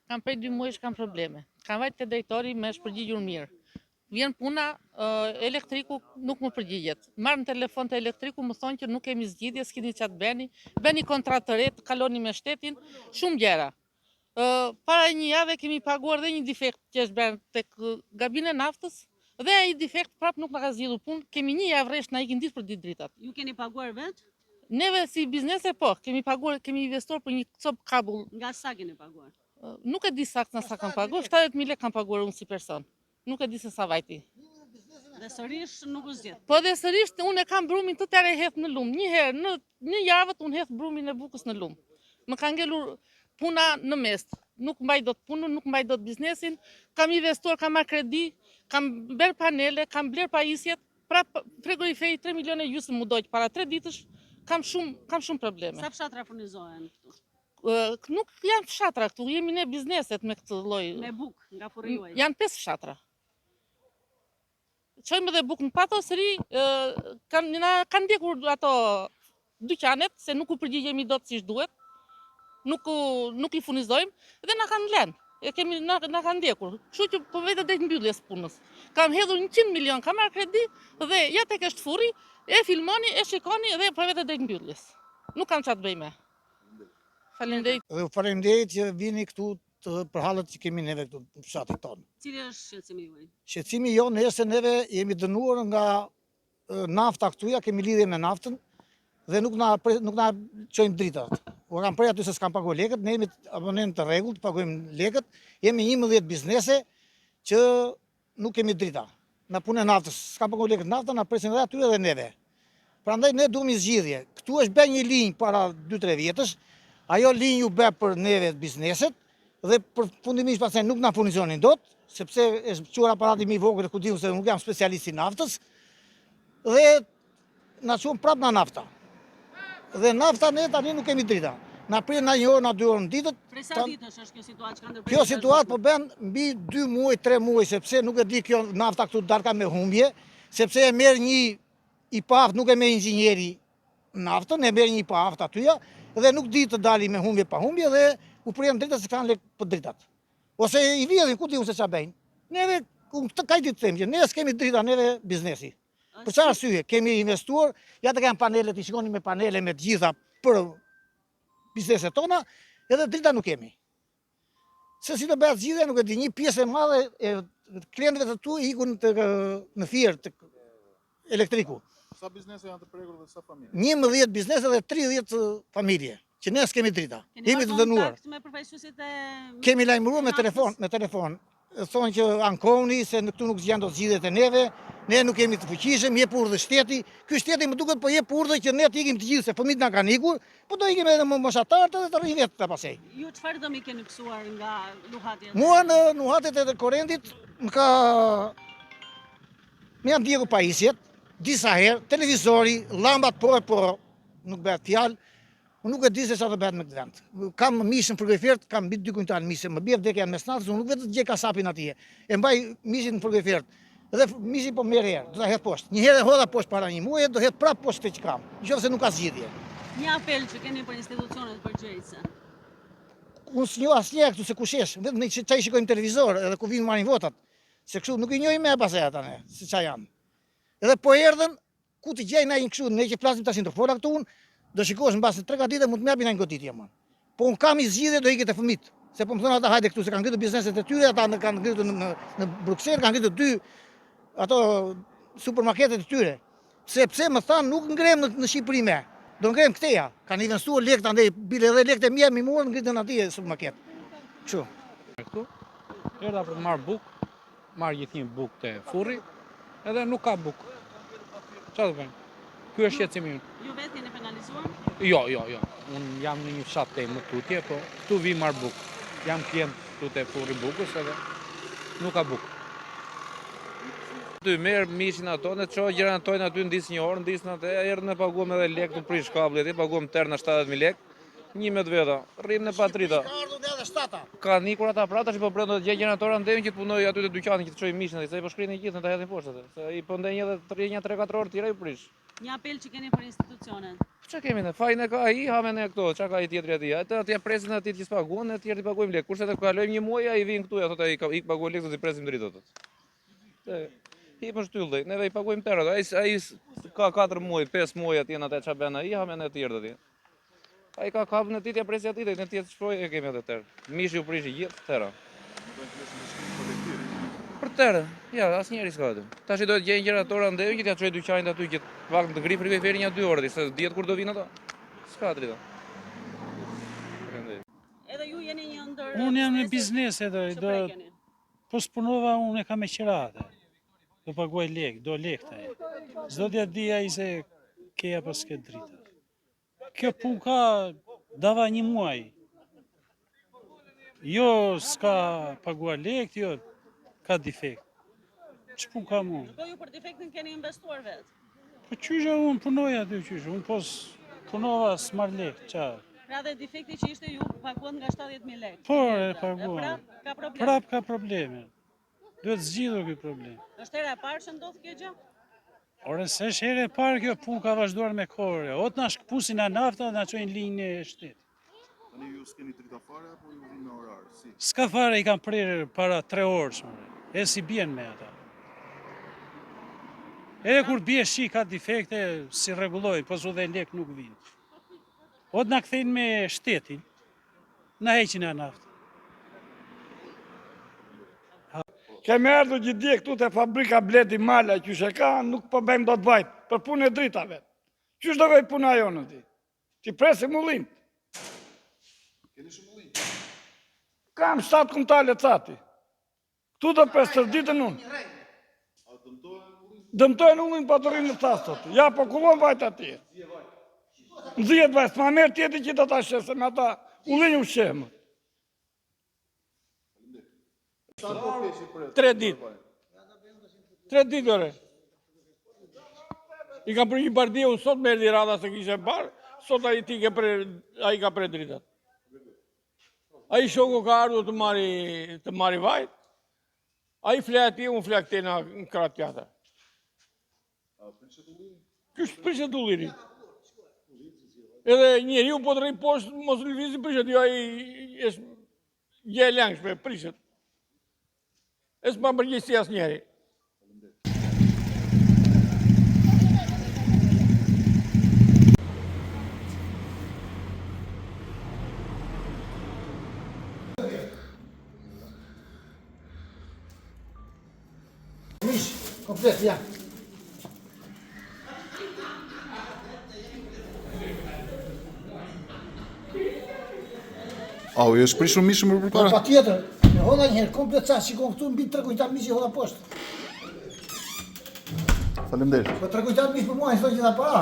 kam prej 2 muajsh kam probleme. Kam vajt te drejtori me shpërgjigjur mirë. Vjen puna, elektriku nuk më përgjigjet. Marr në telefon te elektriku, më thonë që nuk kemi zgjidhje, s'keni çfarë bëni kontratë të re, kaloni me shtetin, shumë gjëra. Para një jave kemi paguar dhe një defekt që është bërë tek gabina e naftës, dhe ai defekt prap nuk na ka zgjidhur punë. Kemi një javë rresht na ikin ditë për ditë dritat. Ju keni paguar vetë? Neve si biznese po, kemi investuar për një cop kabull. Nga sa keni paguar? Nuk e di saktë sa kam paguar, 70.000 lekë kam paguar unë si person. Nuk e di se sa vajti. Dhe sërish nuk u zgjedh. Po dhe sërish unë e kam brumin të tërë hedh në lumë. Një herë në një javë unë hedh brumin e bukës në lumë. Më ka ngelur puna në mes. Nuk mbaj dot punën, nuk mbaj dot biznesin. Kam investuar, kam marrë kredi, kam bler panele, kam bler pajisjet. Pra frigoriferi 3 milionë gjysmë mu dojtë para 3 ditësh. Kam shumë probleme. Sa fshatra furnizohen këtu? Nuk janë fshatra këtu, jemi ne bizneset me këtë lloj. Me bukë nga furri juaj. Janë 5 fshatra. Çojmë edhe bukë në patosëri, kanë ndjekur ato dyqanet, se nuk u përgjigjemi dot siç duhet. Nuk i furnizojmë dhe na kanë lënë. Na kanë ndjekur. Kështu që po vetë drejt mbylljes punës. Kam hedhur 100 milion, kam marrë kredi dhe ja tek është furri, e filmoni, e shikoni dhe po vetë drejt mbylljes. Nuk kam çfarë të bëj me. Faleminderit. Faleminderit që vini këtu për hallet që kemi neve këtu në fshatin tonë. Cili është shqetësimi juaj? Shqetësimi jonë është se neve jemi dënuar nga nafta këtuja, kemi lidhje me naftën dhe nuk na çojnë dritat. U kam prej aty se s'kam paguar lekët, ne jemi abonent të rregullt, paguajmë lekët, jemi 11 biznese që nuk kemi drita. Na punë naftës, s'kam paguar lekët nafta, na presin edhe aty edhe neve. Prandaj ne duam zgjidhje. Këtu është bërë një linjë para 2-3 vjetësh. Ajo linjë u bë për neve bizneset dhe përfundimisht pastaj nuk na furnizonin dot, sepse është quar aparati më i vogël, ku diun se nuk jam specialist i naftës. Dhe na çon prap në nafta. Dhe nafta ne tani nuk kemi drita. Na prin na 1 orë, na 2 orë në ditët. Prej sa ditësh është kjo situatë që ka ndërprer? Kjo situatë po bën mbi 2 muaj, 3 muaj, sepse nuk e di kjo nafta këtu darka me humbje, sepse e merr një i paft, nuk e merr inxhinieri naftën, e merr një i paft atyja dhe nuk di të dali me humbje pa humbje dhe u prjen dritat se kanë lek për dritat. Ose i vjedhin, ku diun se ç'a bëjnë. Neve ka ditë them që ne s'kemi drita, neve biznesi. Për çfarë arsye? Kemi investuar, ja të kanë panelet, i shikoni me panele me të gjitha për bizneset tona, edhe drita nuk kemi. Se si të bëhet zgjidhja nuk e di, një pjesë e madhe e klientëve të tu ikun në fier të elektriku. Sa biznese janë të prekur dhe sa familje? 11 biznese dhe 30 familje, që ne s'kemi drita. Jemi të dënuar. Keni marrë kontakt me përfaqësuesit e... Kemi lajmëruar me telefon. Thonë që ankoni, se këtu nuk zgjan do zgjidhjet e neve, ne nuk kemi të fuqishëm, jep urdhë shteti. Ky shteti më duket po jep urdhë që ne të ikim të gjithë, se fëmijët na kanë ikur, po do ikim edhe moshatarët dhe të rrinë vetë ta pasej. Ju çfarë dëmi keni mësuar nga luhatjet? Mua në luhatjet e korrentit më janë ndjekur pajisjet, disa herë, televizori, llambat po nuk bëhet fjalë. Unë nuk e di se sa të bëhet me këtë vend. Kam mishin frigorifer, kam mbi 2 kuntal mishin, më bie vdekja mes natës, unë nuk vetë gjej kasapin atje. E mbaj mishin në frigorifer. Dhe mishin po merr herë, do ta hedh poshtë. Një herë hodha poshtë para një muaji, do hedh prapë poshtë që kam. Nëse nuk ka zgjidhje. Një apel që keni për institucionet përgjegjëse. Unë s'njoh asnjë këtu se kush është, vetëm ne çaj shikojmë televizor edhe ku vinë marrin votat. Se kështu nuk i njohim me pasaj ata ne, se ç'a janë. Edhe po erdhën, ku të gjejnë ai kështu, ne që flasim tash ndër fola këtu unë. Do shikosh mbas 3 ditë mund të më japin një goditje më. Po un kam i zgjidhje do ikë te fëmit. Se po më thonë ata hajde këtu se kanë ngritur bizneset e tyre, ata kanë ngritur në Bruksel, kanë ngritur 2 ato supermarketet e tyre. Sepse më thanë nuk ngrem në Shqipëri më. Do ngrem këteja. Kanë investuar lekë andaj bile edhe lekët e mia më morën ngritën atje supermarket. Kështu. Këtu erdha për të marr bukë, marr gjithnjë bukë te furri, edhe nuk ka bukë. Çfarë do bëjmë? Ky është shqetësimi im. Ju vetë jeni penalizuar? Jo. Unë jam në një fshat te më tutje, po këtu vi marr bukë. Jam klient këtu te furri bukës edhe nuk ka bukë. Ty merr mishin ato, ne çoj gjërat tojnë aty ndis një orë, ndisnë atë, erdhën e paguam edhe lekë të prish kabllit, paguam terna 70.000 lekë. 11 veta, rrim në patrita. Ka ardhur edhe shtata. Ka nikur ata pra tash po brenda të gjej gjëra tona ndemi që të punoj aty te dyqani që të çoj mishin, se i po shkrinë gjithë ta hedhin poshtë atë. Se i po ndenj edhe 3-4 orë tira i prish. Një apel që keni për institucionet. Çka kemi ne? Fajin e ka ai, hamen ne këto. Çka ka ai tjetri aty? Atë atje presin aty që s'paguan, ne tjerë i pagojmë lek. Kurse të kalojmë një muaj ai vin këtu, ja thotë ai ik pagoj lek, do t'i presim dritë atë. Hipën shtyllë, neve i pagojmë tërë. Ai ka 4 muaj, 5 muaj atje në atë ç'a bën ai, hamen e tjerë atje. Ai ka kapën e ditë ja presi aty, ne tjetër shproj e kemi atë tërë. Mishi u prishi gjithë tërë. Për tërë, ja, asnjëri s'ka aty. Tash i do të gjejnë gjeneratorë andej që t'ia çojë dyqanin aty që pak të ngri frigoriferi një 2 orë, se dihet kur do vinë ato. S'ka drita. Edhe ju jeni një ndër... Unë jam në biznes edhe, Çfarë prej keni? po s'punova unë e kam me qirate. Do paguaj lek, do lekta e. Zdo t'ja di ai se keja pas ke drita. Kjo pun ka dava një muaj. Jo s'ka paguaj lek, jo ka defekt. Që pun ka mu? Po ju për defektin keni investuar vetë. Po qysha unë punoja aty qysha, unë pos punova s'mar lek, qa? Pra dhe defekti që ishte ju paguan nga 70.000 lekë. Po, e Dhe paguam. prap ka problem. Prap ka probleme. Duhet zgjidhur ky problem. Është hera e parë që ndodh kjo gjë? Ore, se është herë e parë kjo punë ka vazhduar me kohë. O të na shkëpusin na nafta, na çojnë linjë e shtetit. Tani ju s'keni drita fare apo ju vini me orar? Si? S'ka fare i kanë prerë para 3 orësh. E si bien me ata. Edhe kur bie shi ka defekte, si rregulloj, po su dhe lek nuk vinë. O të na kthejnë me shtetin, na heqin na naftë. Kemi ardhur gjithë dje këtu te fabrika Bledi Mala, qysh e ka, nuk po bëjmë dot vajt, për punë e dritave. Qysh do vej puna jonë ti? Ti presim ullin. Keni shumë ullin? Kam 7 kumtale cati. Këtu do pres ditën unë. A dëmtojnë ullin? Dëmtojnë ullin pa të rinë në tastot. Ja, po kullon vajt atje. Nzihet vajt, ma merë tjeti që do ta shese me ata ullin u shemë. Sa po keshi për 3 ditë. 3 ditë ore. I kam për një bardhje, unë sot me erdi rada se kishe parë, sot ai ka pre dritat. Ai shoku ka ardhur të marri vajt, ai fle atje, unë fle këte në kratë tjata. A prishet ullin? Kështë prishet ulliri. Edhe njeri u po të rejë poshtë, mos lëvizi prishet, jo ai është gje e lengshme, prishet. E s'ma përgjësi as njeri. Mish, komplet, ja. Au, ju është prishur mishë më Pa përpara? tjetër, me hoda njëherë, komplet sa shikon këtu, mbi 3 kujtar mishi hoda poshtë. Faleminderit. Po 3 kujtar mish për mua, i thoi gjitha para.